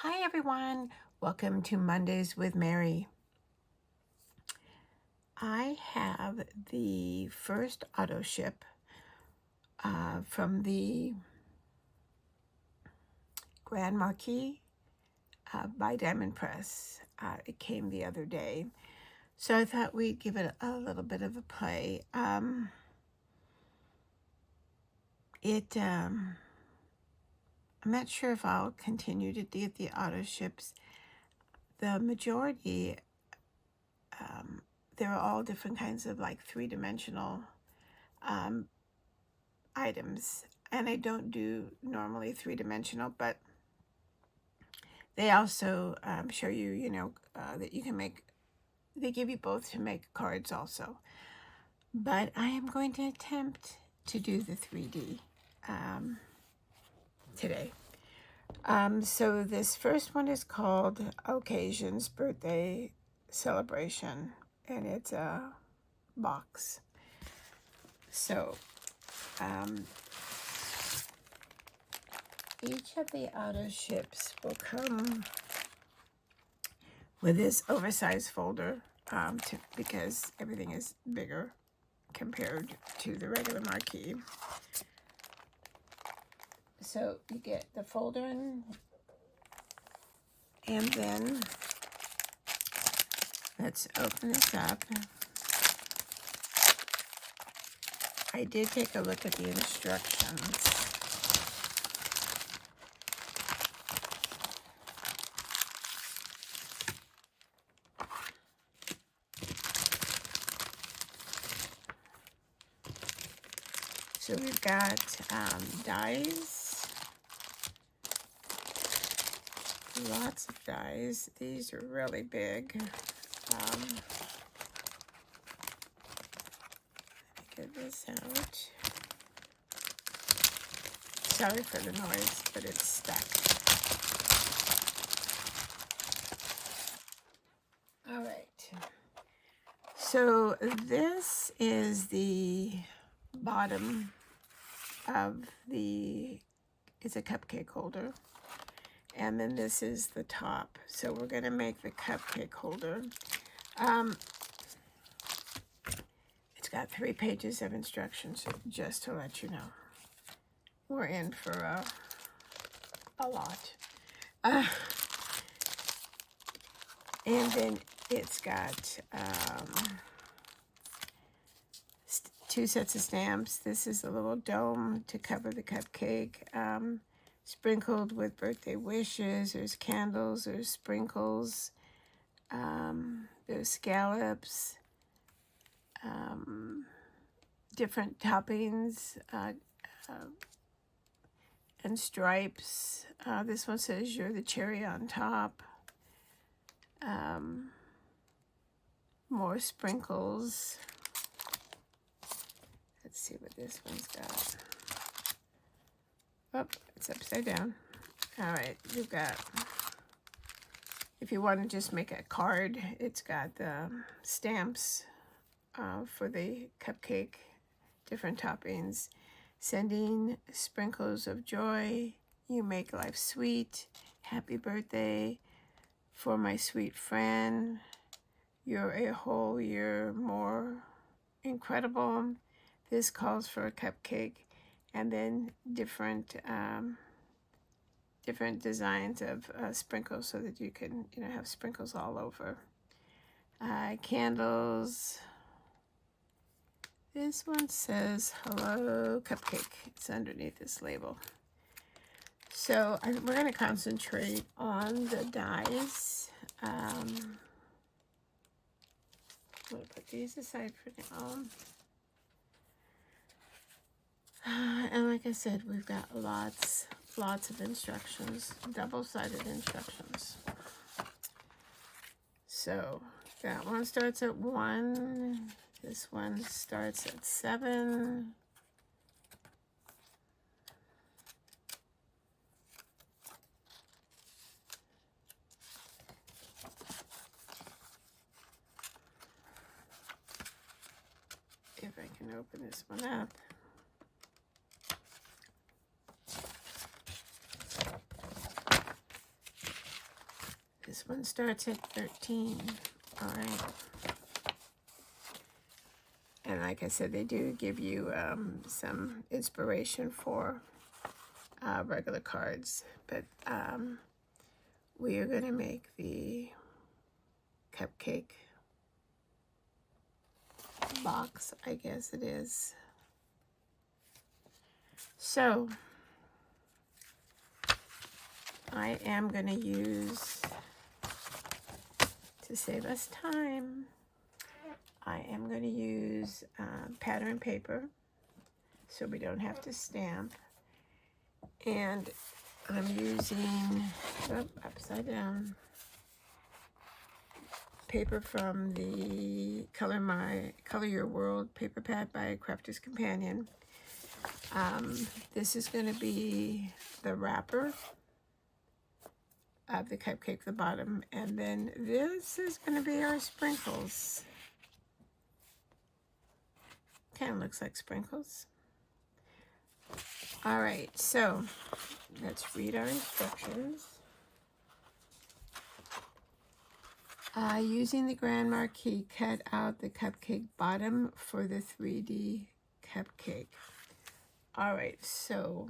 Hi everyone, welcome to Mondays with Mary. I have the first auto ship from the Grand Marquis by Diamond Press. It came the other day, so I thought we'd give it a little bit of a play. I'm not sure if I'll continue to do the auto ships. The majority, they're all different kinds of like three-dimensional items, and I don't do normally three-dimensional, but they also show you, that you can make, they give you both to make cards also. But I am going to attempt to do the 3D today. So this first one is called Occasions Birthday Celebration, and it's a box. So each of the auto ships will come with this oversized folder because everything is bigger compared to the regular marquee. So you get the folder and then let's open this up. I did take a look at the instructions. So we've got dies, lots of dies. These are really big. Let me get this out. Sorry for the noise, but it's stuck. All right. So this is the bottom of it's a cupcake holder, and then this is the top. So we're going to make the cupcake holder. It's got 3 pages of instructions, just to let you know. We're in for a lot. And then it's got 2 sets of stamps. This is a little dome to cover the cupcake, sprinkled with birthday wishes. There's candles, there's sprinkles, there's scallops, different toppings, and stripes. This one says you're the cherry on top. More sprinkles. Let's see what this one's got. Oh, it's upside down. All right, you've got, if you want to just make a card, it's got the stamps for the cupcake, different toppings. Sending sprinkles of joy. You make life sweet. Happy birthday for my sweet friend. You're a whole year more incredible. This calls for a cupcake, and then different designs of sprinkles so that you can have sprinkles all over. Candles. This one says hello cupcake. It's underneath this label. So we're going to concentrate on the dies. I'm going to put these aside for now. And like I said, we've got lots of instructions, double-sided instructions. So that one starts at 1. This one starts at 7. If I can open this one up. one starts at 13. All right. And like I said, they do give you some inspiration for regular cards. But we are going to make the cupcake box, I guess it is. So I am going to use, to save us time, I am going to use pattern paper so we don't have to stamp. And I'm using, upside down, paper from the Color Your World paper pad by Crafter's Companion. This is going to be the wrapper of the cupcake, the bottom, and then this is going to be our sprinkles. Kind of looks like sprinkles. All right, so let's read our instructions. Using the Grand Marquis, cut out the cupcake bottom for the 3D cupcake. All right, so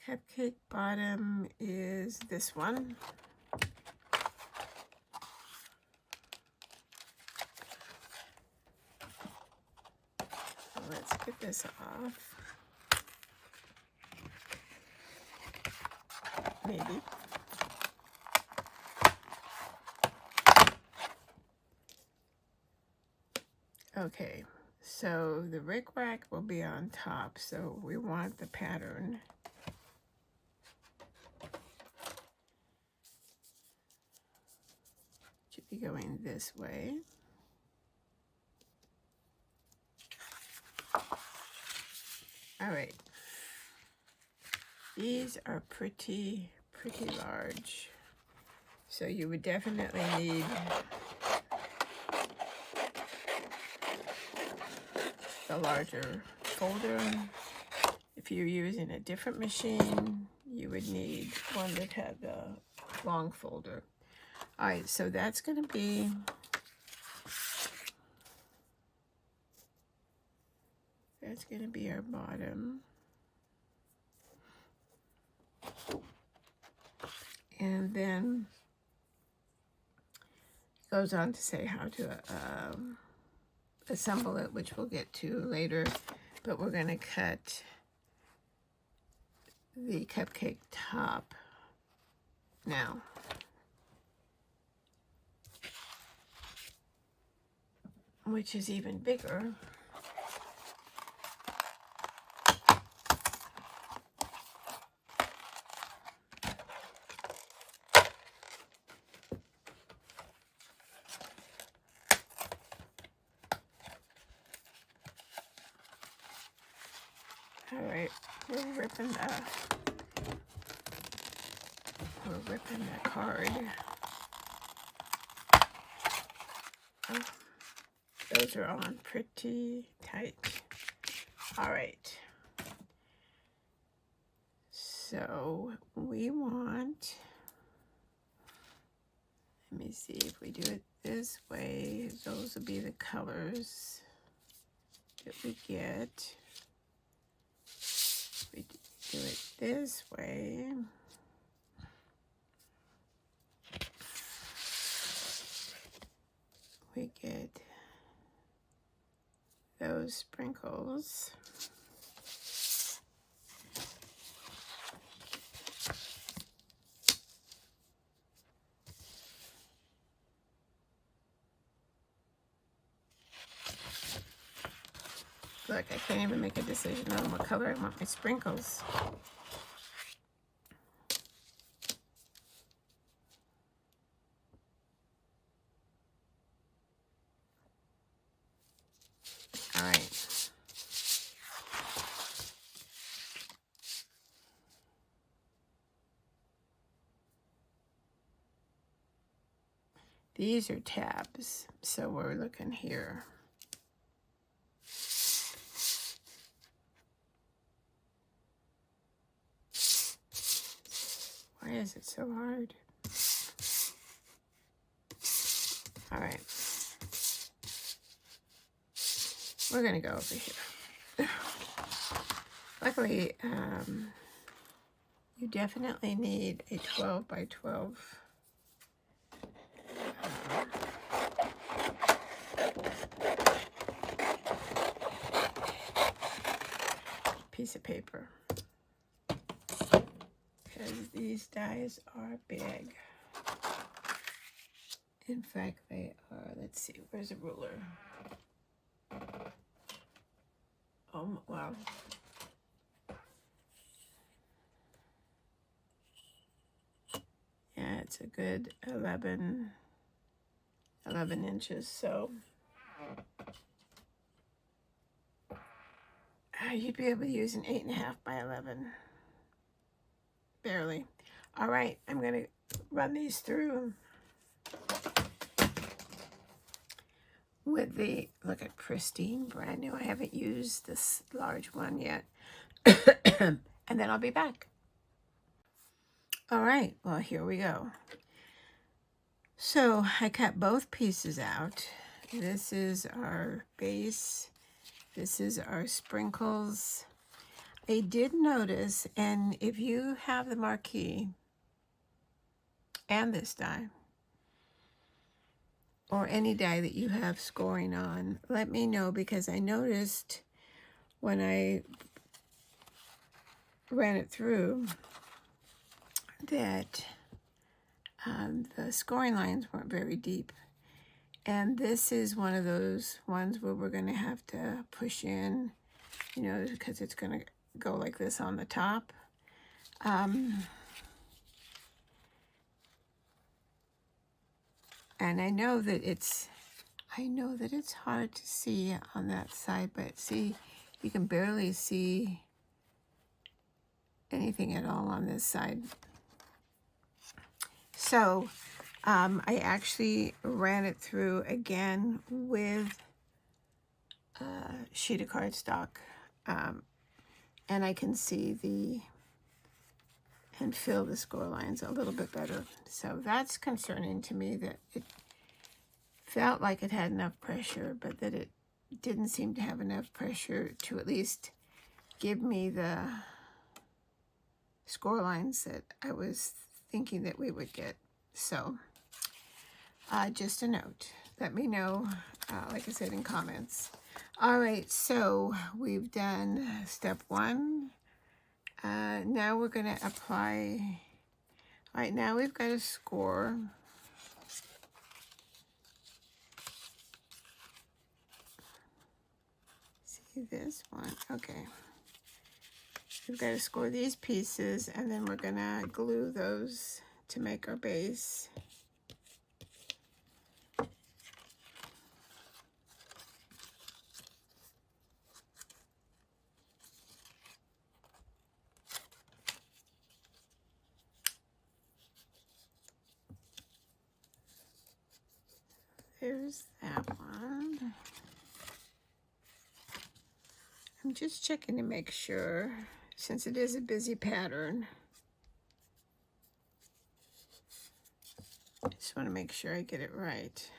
cupcake bottom is this one. Let's get this off. Maybe. Okay, so the rickrack will be on top, so we want the pattern. Should be going this way. All right. These are pretty large. So you would definitely need the larger folder. If you're using a different machine, you would need one that had the long folder. All right, so that's going to be our bottom. And then it goes on to say how to assemble it, which we'll get to later. But we're going to cut the cupcake top now. Which is even bigger. All right, we're ripping the card. Oh, those are on pretty tight. All right. So we want, let me see if we do it this way, those will be the colors that we get. We do it this way. We get those sprinkles. Look, I can't even make a decision on what color I want my sprinkles. All right. These are tabs, so we're looking here. Why is it so hard? All right. We're going to go over here. Luckily, you definitely need a 12 by 12 piece of paper, because these dies are big. In fact, they are. Let's see, where's a ruler? Oh, wow. Yeah, it's a good 11 inches, so you'd be able to use an 8.5 by 11. Barely. All right, I'm going to run these through with the, look at pristine, brand new. I haven't used this large one yet. And then I'll be back. All right, well, here we go. So I cut both pieces out. This is our base. This is our sprinkles. I did notice, and if you have the marquee and this die, or any die that you have scoring on, let me know, because I noticed when I ran it through that the scoring lines weren't very deep. And this is one of those ones where we're going to have to push in, you know, because it's going to go like this on the top. And I know that it's hard to see on that side, but see, you can barely see anything at all on this side. So I actually ran it through again with a sheet of cardstock, and I can see and feel the score lines a little bit better. So that's concerning to me, that it felt like it had enough pressure, but that it didn't seem to have enough pressure to at least give me the score lines that I was thinking that we would get. So just a note, let me know, like I said, in comments. All right, so we've done step 1. Now we're going to apply. All right, now we've got a score. See this one? Okay. We've got to score these pieces, and then we're going to glue those to make our base. There's that one. I'm just checking to make sure, since it is a busy pattern. I just want to make sure I get it right.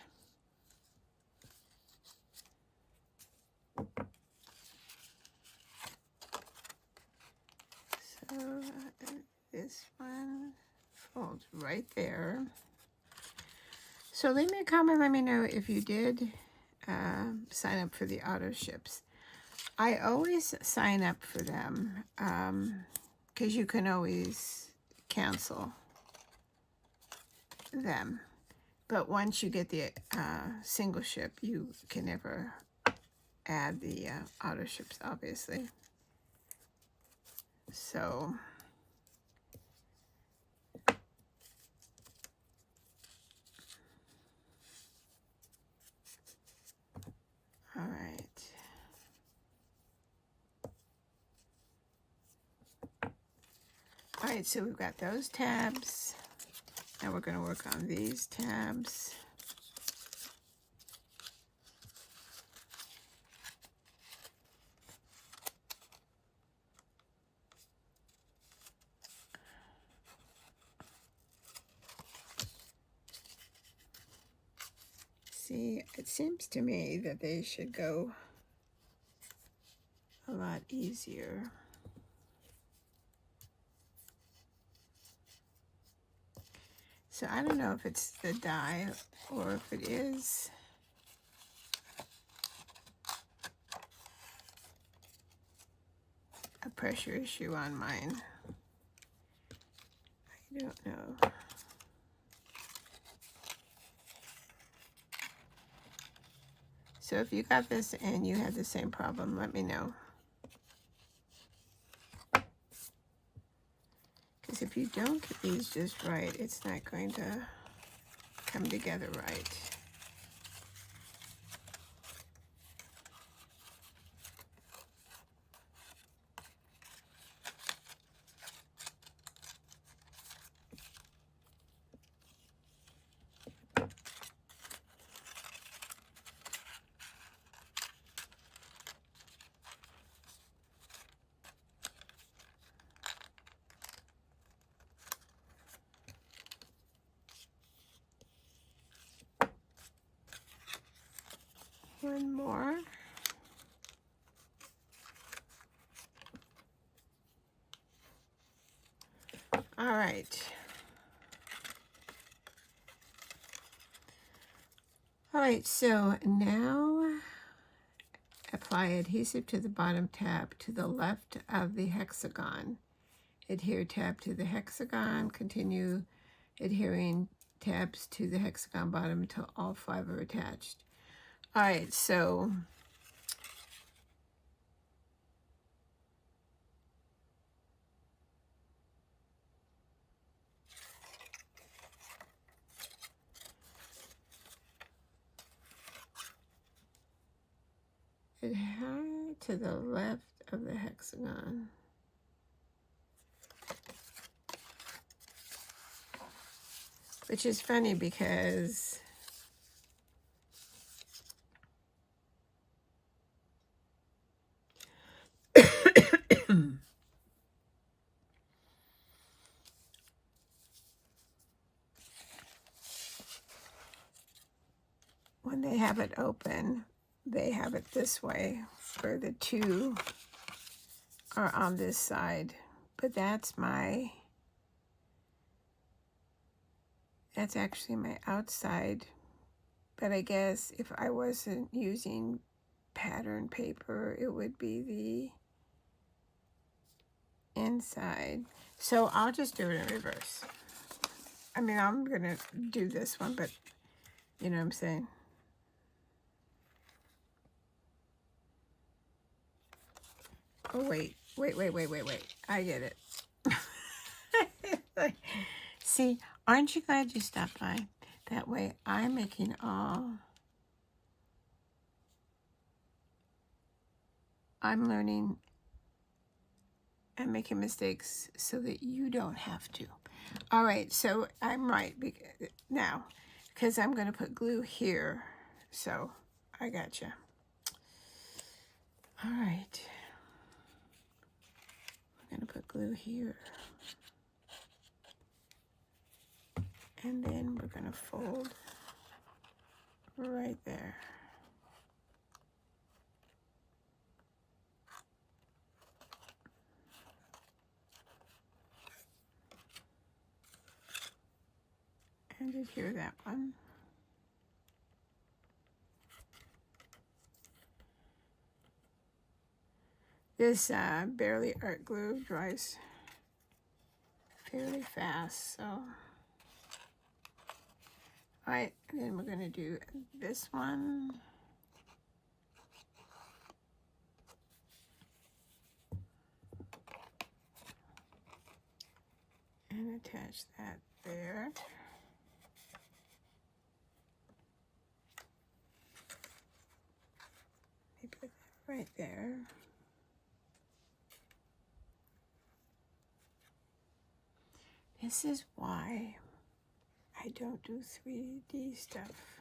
So this one folds right there. So leave me a comment, let me know if you did sign up for the auto ships. I always sign up for them because you can always cancel them. But once you get the single ship, you can never add the auto ships, obviously. So all right. All right, so we've got those tabs. Now we're going to work on these tabs. See, it seems to me that they should go a lot easier. So I don't know if it's the dye or if it is a pressure issue on mine. I don't know. So if you got this and you had the same problem, let me know. Because if you don't get these just right, it's not going to come together right. One more. All right. All right, so now apply adhesive to the bottom tab to the left of the hexagon. Adhere tab to the hexagon. Continue adhering tabs to the hexagon bottom until all 5 are attached. All right, so adhere to the left of the hexagon. Which is funny because when they have it open, they have it this way, where the 2 are on this side. But that's actually my outside. But I guess if I wasn't using pattern paper, it would be the inside. So I'll just do it in reverse. I mean, I'm gonna do this one, but you know what I'm saying? Oh, wait. I get it. See, aren't you glad you stopped by? That way I'm making I'm learning and making mistakes so that you don't have to. All right, so I'm right now because I'm going to put glue here. So I gotcha. All right. I'm going to put glue here. And then we're going to fold right there. And adhere that one. This Barely Art glue dries fairly fast, so. All right, and then we're going to do this one. And attach that there. Maybe put that right there. This is why I don't do 3D stuff.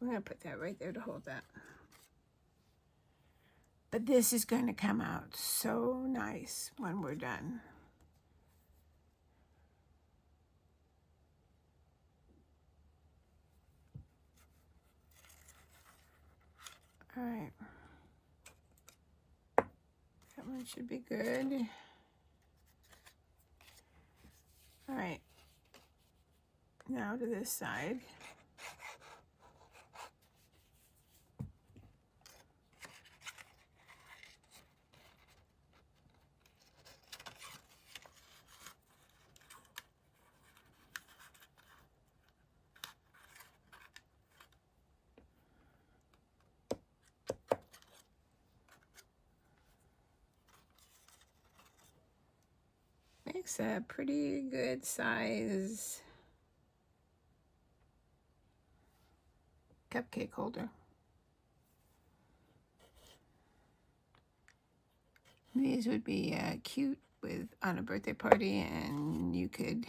I'm going to put that right there to hold that. But this is going to come out so nice when we're done. All right. That one should be good. All right. Now to this side. Makes a pretty good size cupcake holder. These would be cute with on a birthday party, and you could.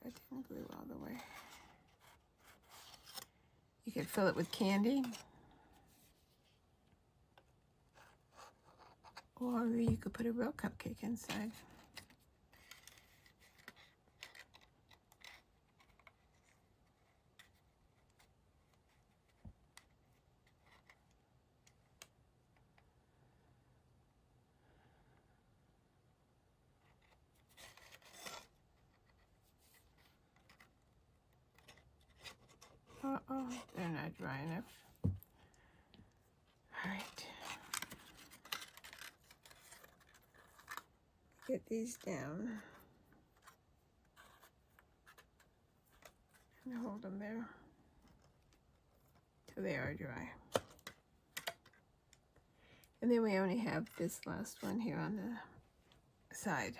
That didn't glue all the way. You could fill it with candy, or you could put a real cupcake inside. Uh-oh, they're not dry enough. All right. Get these down and hold them there till they are dry. And then we only have this last one here on the side.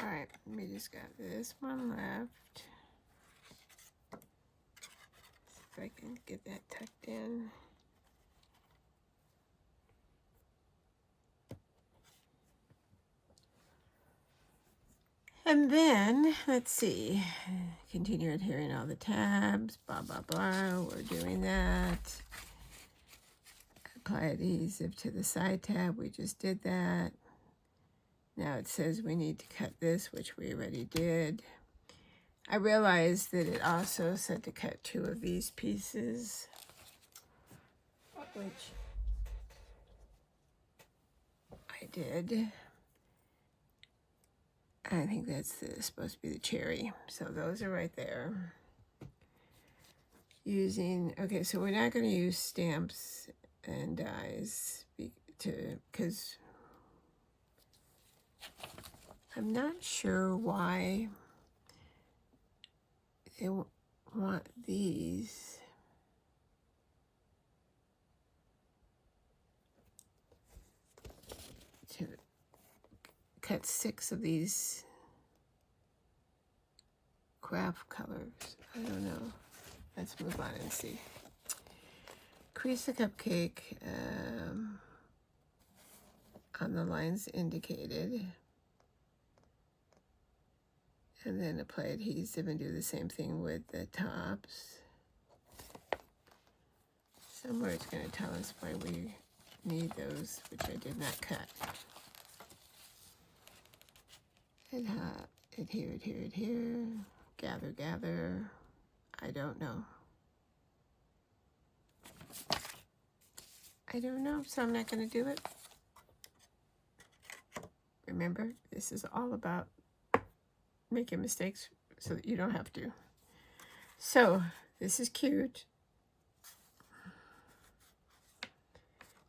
All right, we just got this one left. See if I can get that tucked in. And then, let's see, continue adhering all the tabs, blah, blah, blah. We're doing that. Apply adhesive to the side tab. We just did that. Now it says we need to cut this, which we already did. I realized that it also said to cut 2 of these pieces, which I did. I think that's supposed to be the cherry. So those are right there. Okay, so we're not going to use stamps and dies because I'm not sure why they want these. To cut 6 of these craft colors. I don't know. Let's move on and see. Crease the cupcake on the lines indicated. And then apply adhesive and do the same thing with the tops. Somewhere it's going to tell us why we need those, which I did not cut. Adhere, gather. I don't know. So I'm not going to do it. Remember, this is all about making mistakes so that you don't have to. So this is cute.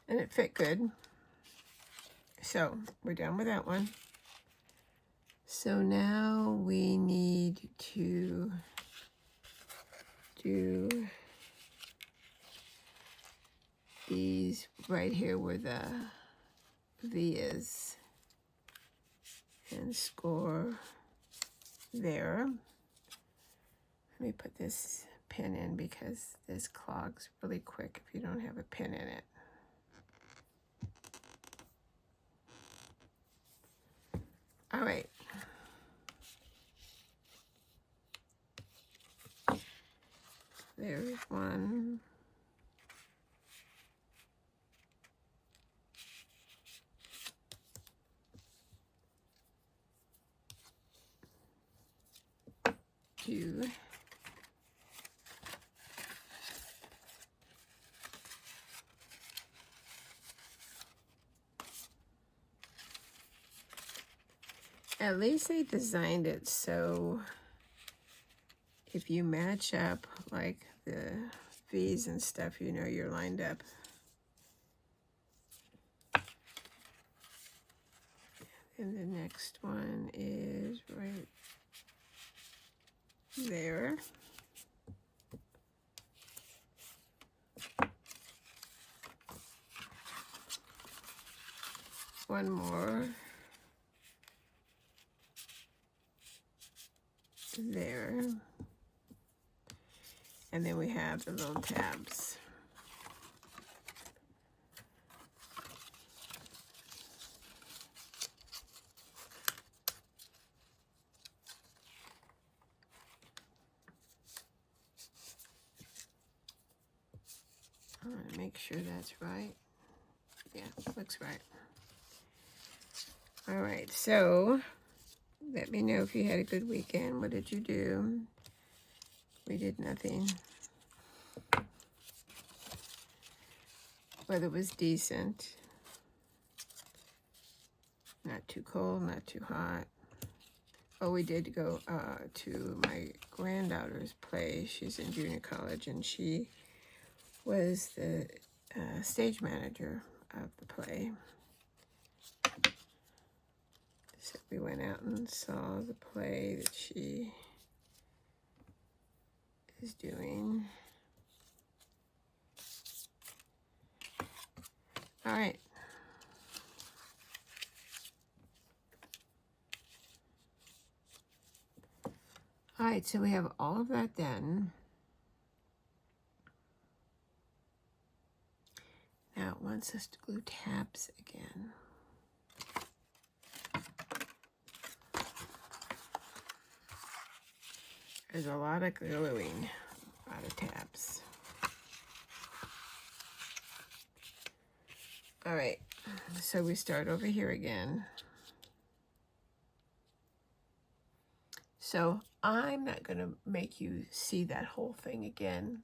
And it fit good. So we're done with that one. So now we need to do these right here where the V is, and score there. Let me put this pin in because this clogs really quick if you don't have a pin in it. All right. There's one. Two. At least they designed it so if you match up like the V's and stuff, you know you're lined up. And the next one is right there. One more. There. And then we have the little tabs. I want to make sure that's right. Yeah, looks right. All right, so let me know if you had a good weekend. What did you do? We did nothing. Weather was decent. Not too cold, not too hot. Oh, we did go to my granddaughter's play. She's in junior college, and she was the stage manager of the play. So we went out and saw the play that she is doing. All right. All right, so we have all of that done. Now it wants us to glue tabs again. There's a lot of gluing, a lot of tabs. All right, so we start over here again. So I'm not gonna make you see that whole thing again.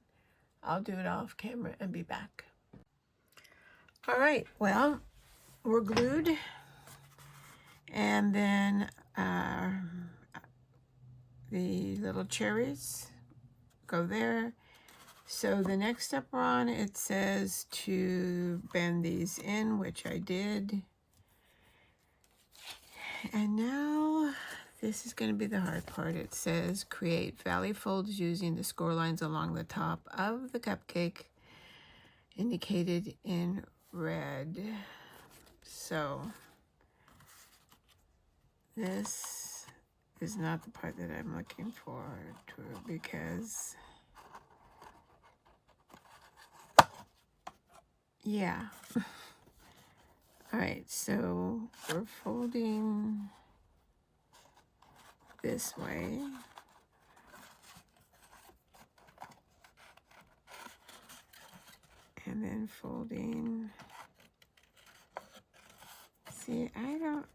I'll do it off camera and be back. All right, well, we're glued. And then the little cherries go there. So the next step we're on, it says to bend these in, which I did. And now this is going to be the hard part. It says create valley folds using the score lines along the top of the cupcake indicated in red. So this is not the part that I'm looking for because, yeah. All right, so we're folding this way. And then folding. See, I don't.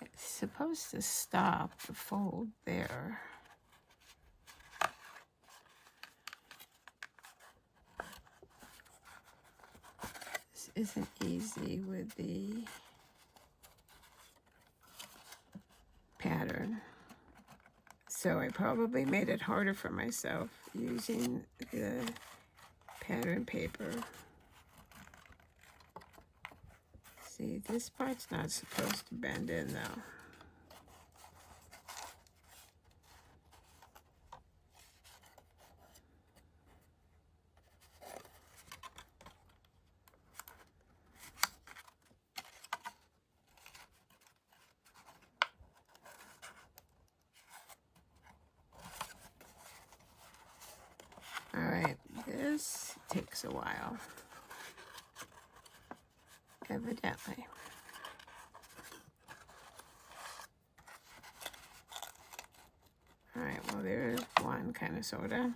It's supposed to stop the fold there. This isn't easy with the pattern. So I probably made it harder for myself using the pattern paper. See, this part's not supposed to bend in though. All right, this takes a while, evidently. All right, well, there's one kind of soda.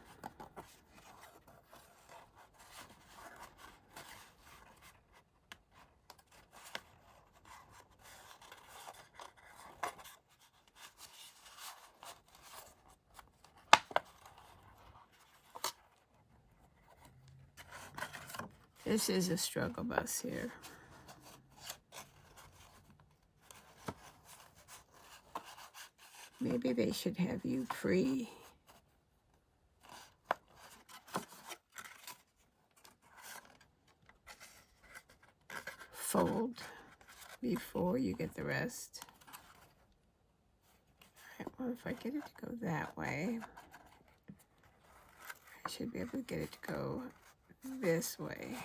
This is a struggle bus here. Maybe they should have you fold before you get the rest. All right, well, if I get it to go that way, I should be able to get it to go this way.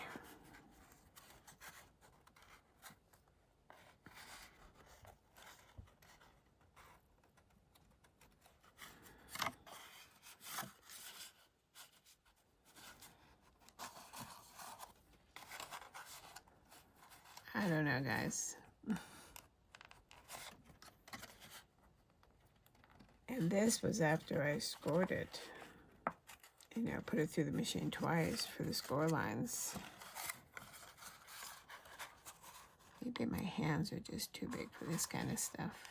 I don't know, guys. And this was after I scored it. You know, put it through the machine twice for the score lines. Maybe my hands are just too big for this kind of stuff.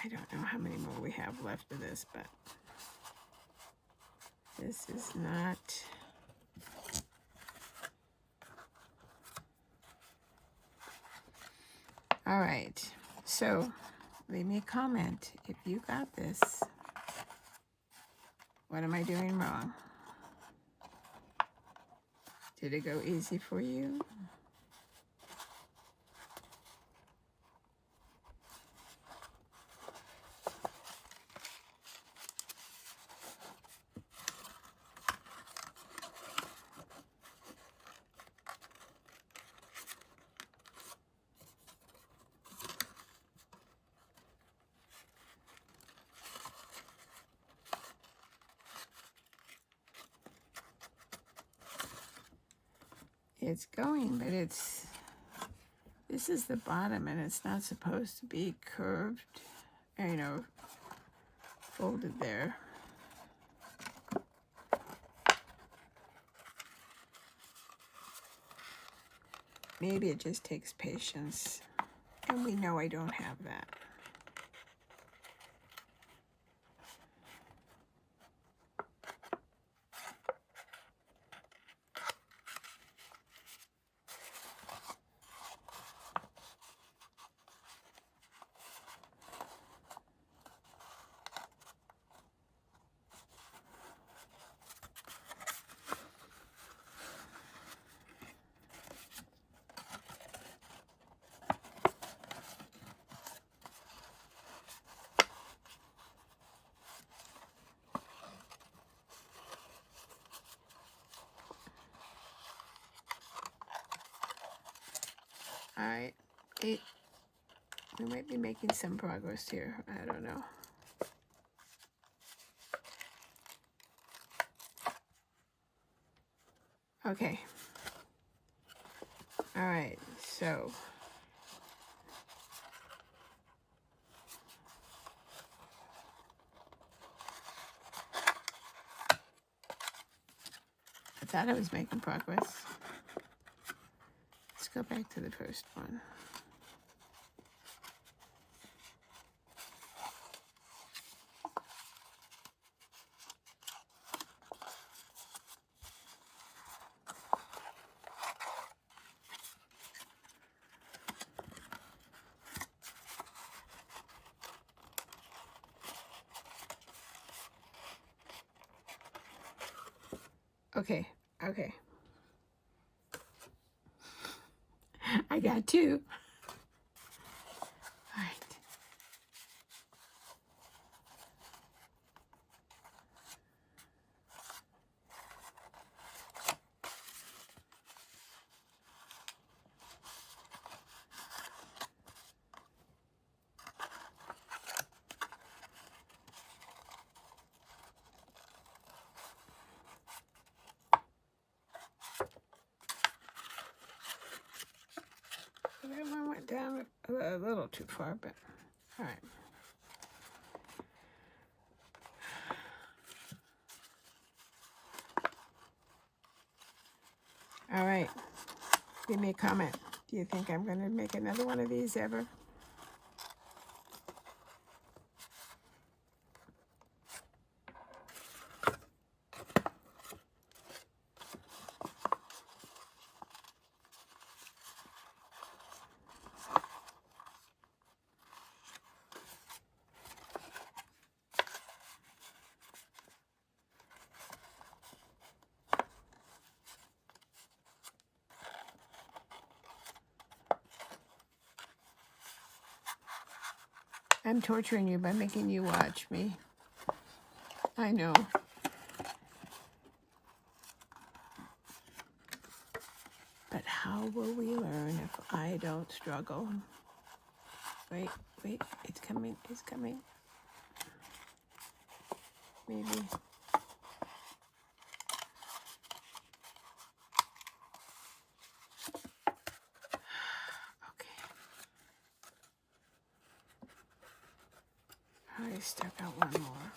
I don't know how many more we have left of this, but this is not... All right, so leave me a comment if you got this. What am I doing wrong? Did it go easy for you? It's going, but this is the bottom and it's not supposed to be curved, you know, folded there. Maybe it just takes patience, and we know I don't have that. All right, we might be making some progress here. I don't know. Okay. All right, so I thought I was making progress. Let's go back to the first one. Okay, okay. I got two. All right. That one went down a little too far, but all right. All right. Leave me a comment. Do you think I'm going to make another one of these ever? I'm torturing you by making you watch me. I know. But how will we learn if I don't struggle? Wait, wait, it's coming, it's coming. Maybe. Okay. I stuck out one more.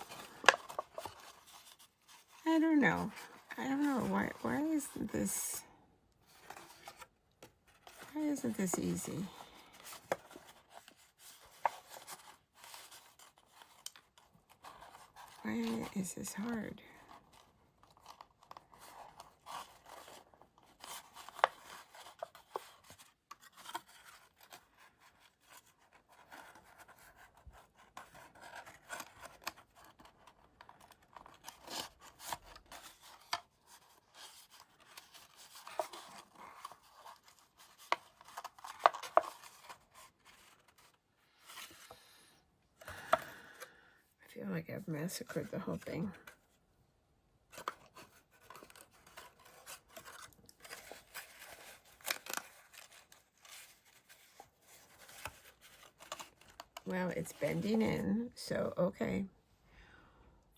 I don't know. I don't know. Why isn't this easy? Why is this hard? I feel like I've massacred the whole thing. Well, it's bending in, so okay.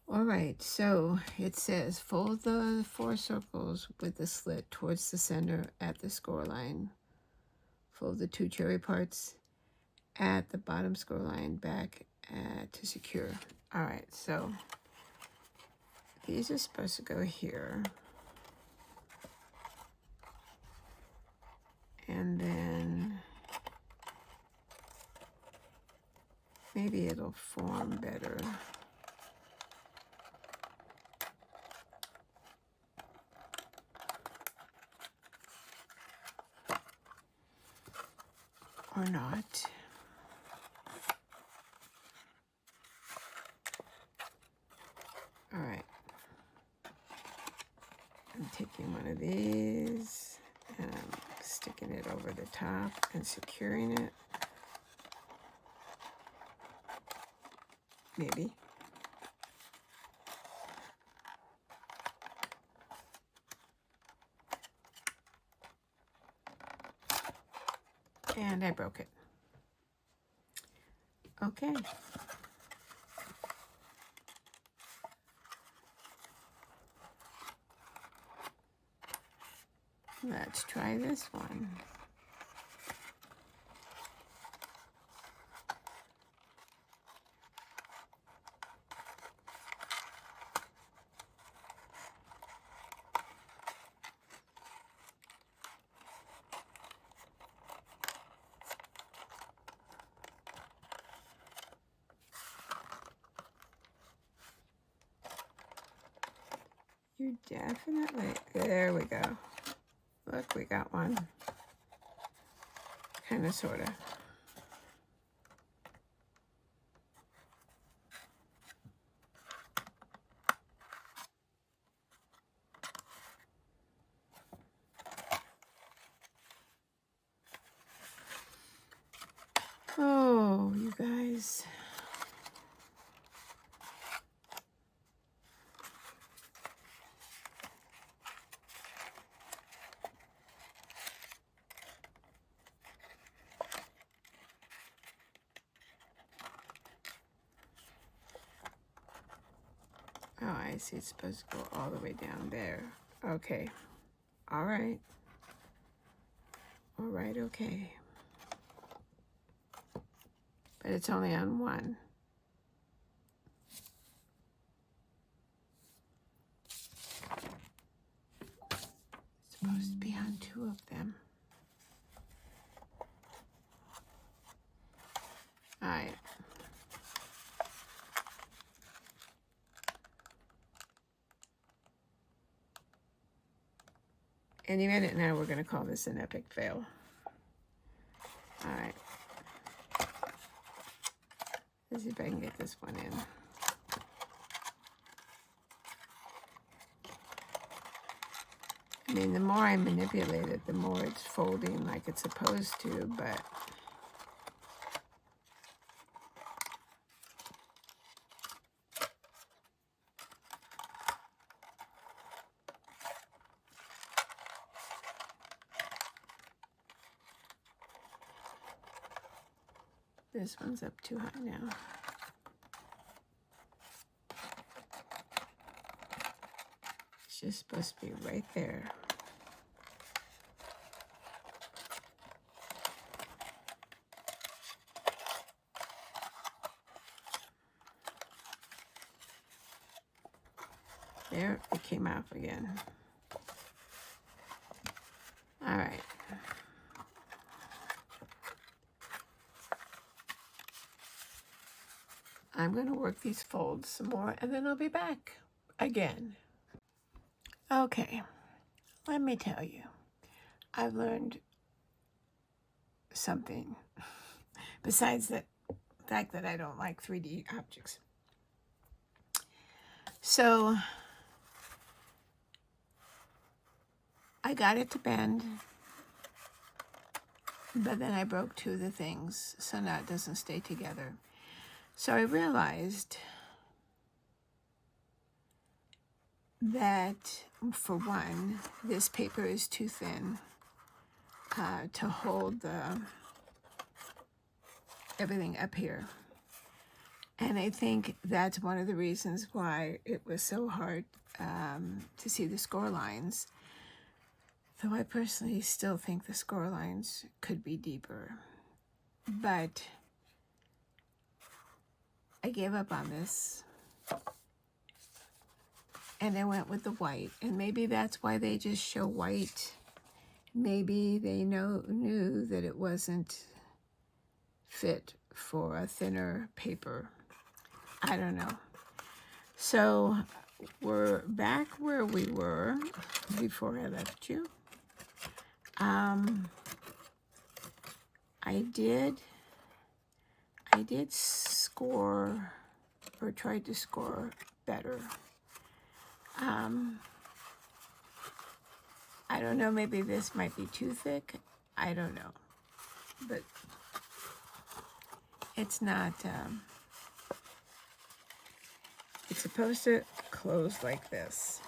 All right, so it says fold the 4 circles with the slit towards the center at the score line. Fold the 2 cherry parts at the bottom score line back to secure. All right, so these are supposed to go here. And then maybe it'll form better. Or not. All right. I'm taking one of these and I'm sticking it over the top and securing it. Maybe. And I broke it. Okay. Let's try this one. You definitely, there we go. Look, we got one. Kind of, sort of. Oh, I see. It's supposed to go all the way down there. Okay. All right. All right, okay. But it's only on one. It's supposed to be on two of them. All right. Any minute now, we're going to call this an epic fail. All right. Let's see if I can get this one in. I mean, the more I manipulate it, the more it's folding like it's supposed to, but this one's up too high now. It's just supposed to be right there. There, it came off again. All right. I'm going to work these folds some more, and then I'll be back again. Okay, let me tell you, I've learned something besides the fact that I don't like 3D objects. So I got it to bend, but then I broke two of the things, so now it doesn't stay together. So I realized that, for one, this paper is too thin to hold everything up here. And I think that's one of the reasons why it was so hard to see the score lines. Though I personally still think the score lines could be deeper. But I gave up on this. And I went with the white. And maybe that's why they just show white. Maybe they knew that it wasn't fit for a thinner paper. I don't know. So we're back where we were before I left you. I did score, or tried to score better. I don't know, maybe this might be too thick. I don't know. But it's not, it's supposed to close like this.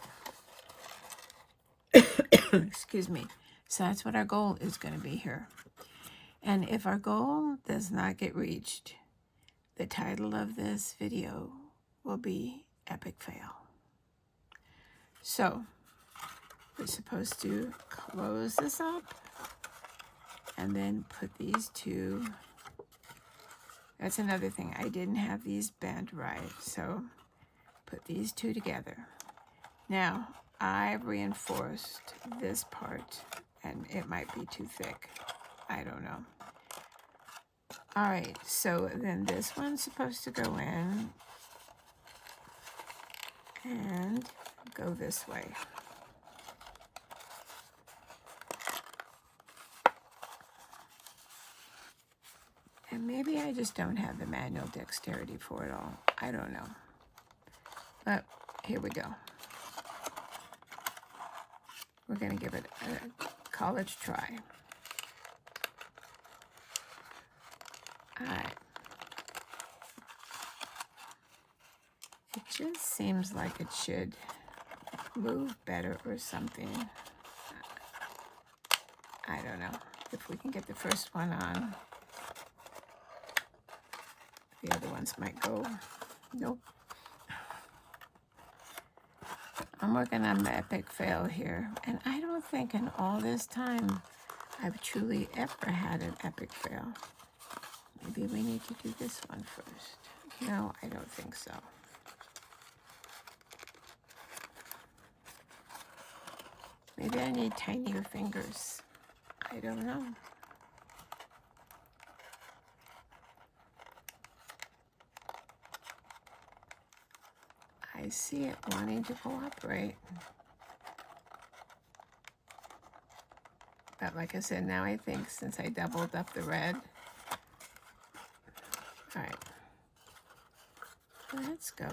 Excuse me. So that's what our goal is going to be here. And if our goal does not get reached, the title of this video will be Epic Fail. So we're supposed to close this up and then put these two. That's another thing. I didn't have these bent right, so put these two together. Now, I've reinforced this part, and it might be too thick. I don't know. All right, so then this one's supposed to go in and go this way. And maybe I just don't have the manual dexterity for it all. I don't know. But here we go. We're going to give it a college try. All right. It just seems like it should move better or something. I don't know. If we can get the first one on, the other ones might go. Nope. I'm working on my epic fail here, and I don't think in all this time I've truly ever had an epic fail. Maybe we need to do this one first. No, I don't think so. Maybe I need tinier fingers. I don't know. I see it wanting to cooperate. But like I said, now I think since I doubled up the red. All right. Let's go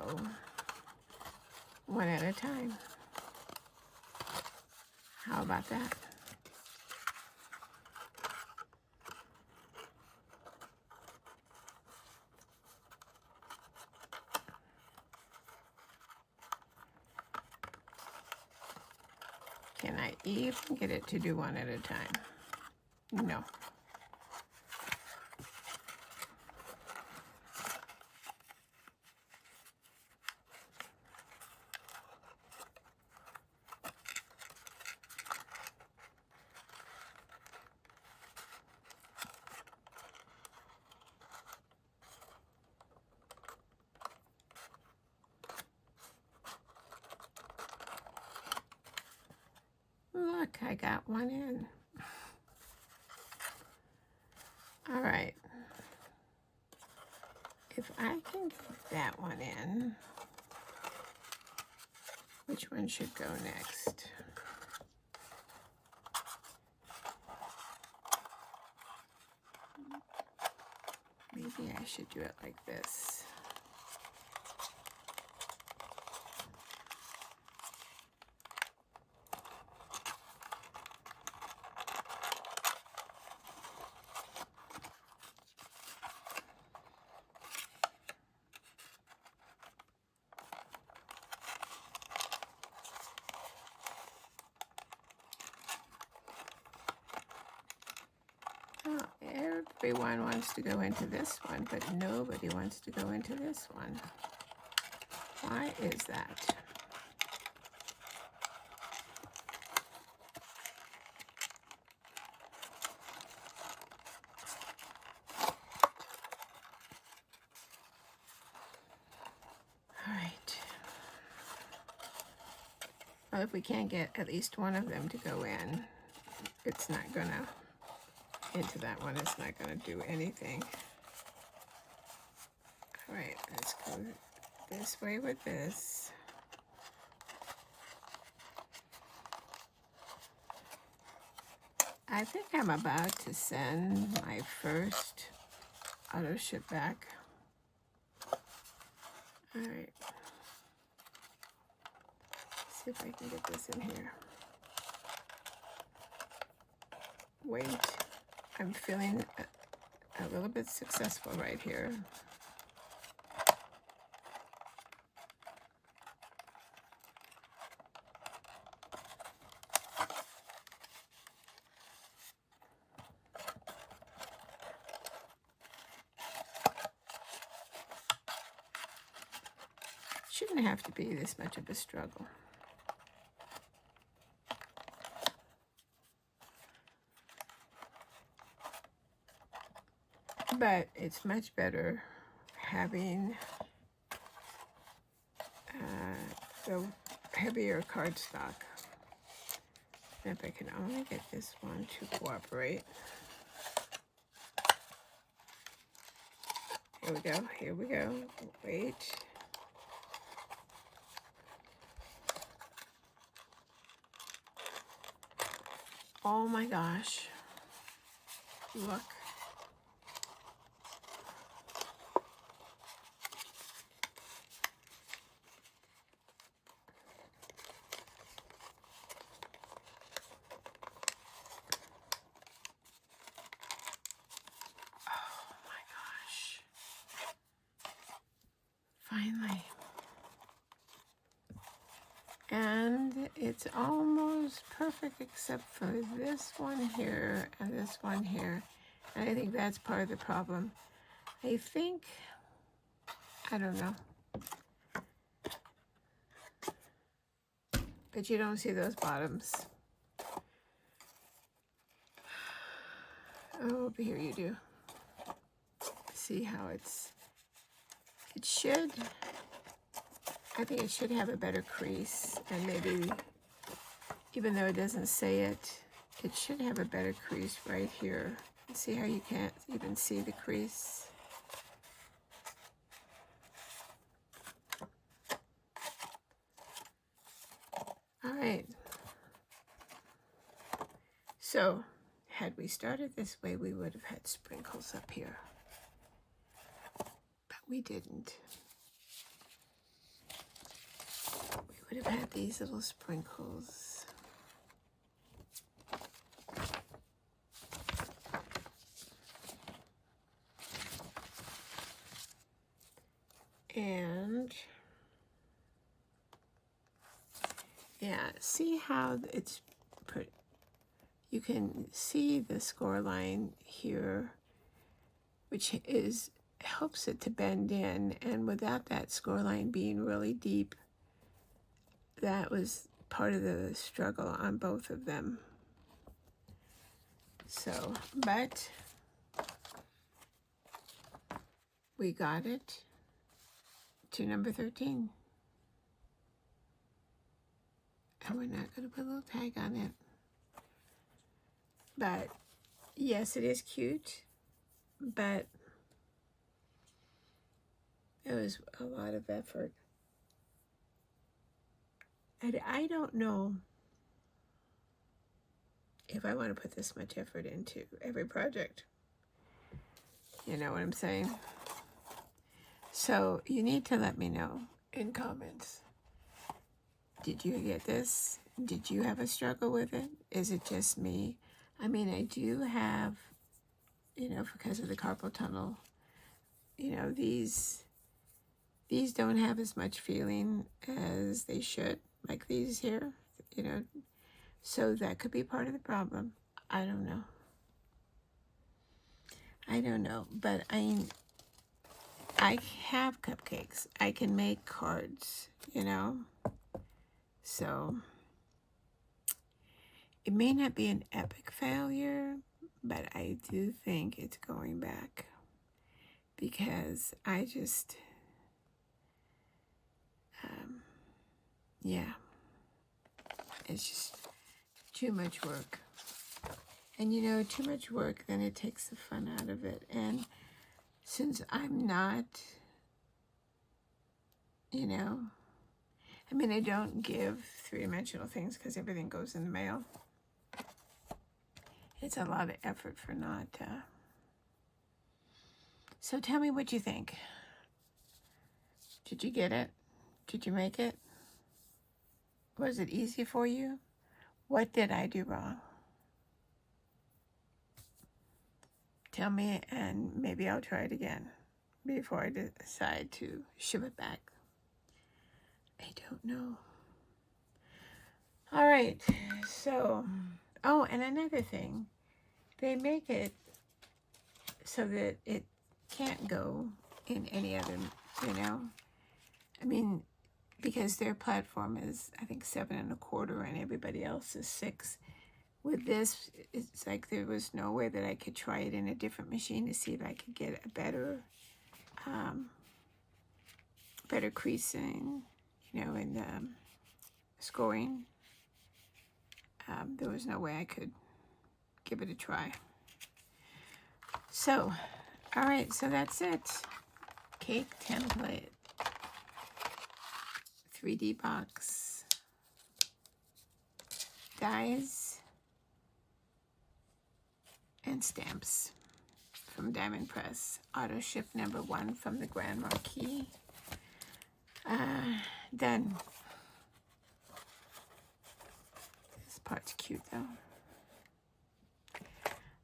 one at a time. How about that? Can I even get it to do one at a time? No. Look, I got one in. All right. If I can get that one in, which one should go next? Maybe I should do it like this. Oh, everyone wants to go into this one, but nobody wants to go into this one. Why is that? All right. Well, if we can't get at least one of them to go in, it's not gonna, into that one, it's not gonna do anything. All right, let's go this way with this. I think I'm about to send my first auto ship back. All right. See if I can get this in here. Wait, I'm feeling a little bit successful right here. Shouldn't have to be this much of a struggle. But it's much better having the heavier cardstock. If I can only get this one to cooperate. Here we go, here we go. Wait. Oh my gosh. Look. Finally. And it's almost perfect except for this one here and this one here. And I think that's part of the problem. I think, I don't know. but you don't see those bottoms. Oh, over here you do. See how it should, I think it should have a better crease, and maybe, even though it doesn't say it, it should have a better crease right here. See how you can't even see the crease? All right. So, had we started this way, we would have had sprinkles up here. But we didn't. We would have had these little sprinkles. And yeah, see how it's put, you can see the score line here, which helps it to bend in, and without that score line being really deep, that was part of the struggle on both of them. So, but we got it to number 13. And we're not going to put a little tag on it. But yes, it is cute, but it was a lot of effort. And I don't know if I want to put this much effort into every project. You know what I'm saying? So you need to let me know in comments. Did you get this? Did you have a struggle with it? Is it just me? I mean, I do have, you know, because of the carpal tunnel, you know, these don't have as much feeling as they should, like these here, you know. So that could be part of the problem. I don't know. I don't know, but I have cupcakes. I can make cards, you know. So it may not be an epic failure, but I do think it's going back, because I just, yeah, it's just too much work. And you know, too much work, then it takes the fun out of it. And since I'm not, you know, I mean, I don't give three-dimensional things because everything goes in the mail. It's a lot of effort for not. So tell me what you think. Did you get it? Did you make it? Was it easy for you? What did I do wrong? Tell me, and maybe I'll try it again before I decide to ship it back. I don't know. All right, so, oh, and another thing, they make it so that it can't go in any other, you know, I mean, because their platform is, I think, 7 1/4, and everybody else is 6. With this, it's like there was no way that I could try it in a different machine to see if I could get a better creasing, you know, in the scoring. There was no way I could give it a try. So, all right, so that's it. Cake template, 3D box, dies, and stamps from Diamond Press. Auto ship number 1 from the Grand Marquis. Done. This part's cute though.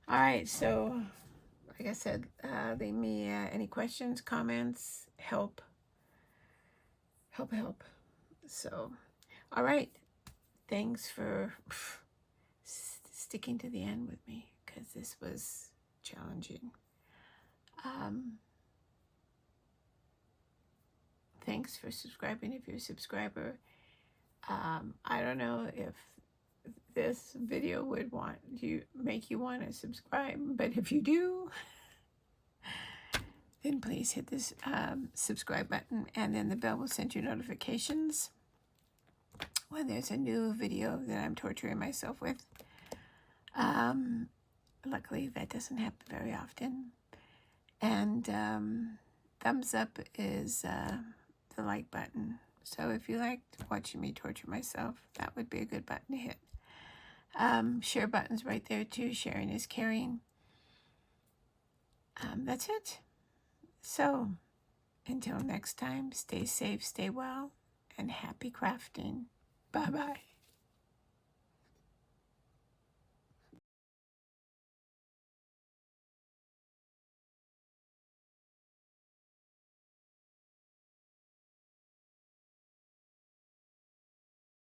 All right, so like I said, leave me any questions, comments, help. So, all right, thanks for sticking to the end with me, because this was challenging. Thanks for subscribing if you're a subscriber. I don't know if this video would make you want to subscribe, but if you do, then please hit this subscribe button, and then the bell will send you notifications when there's a new video that I'm torturing myself with. Luckily, that doesn't happen very often. And thumbs up is the like button. So if you liked watching me torture myself, that would be a good button to hit. Share button's right there too. Sharing is caring. That's it. So until next time, stay safe, stay well, and happy crafting. Bye-bye.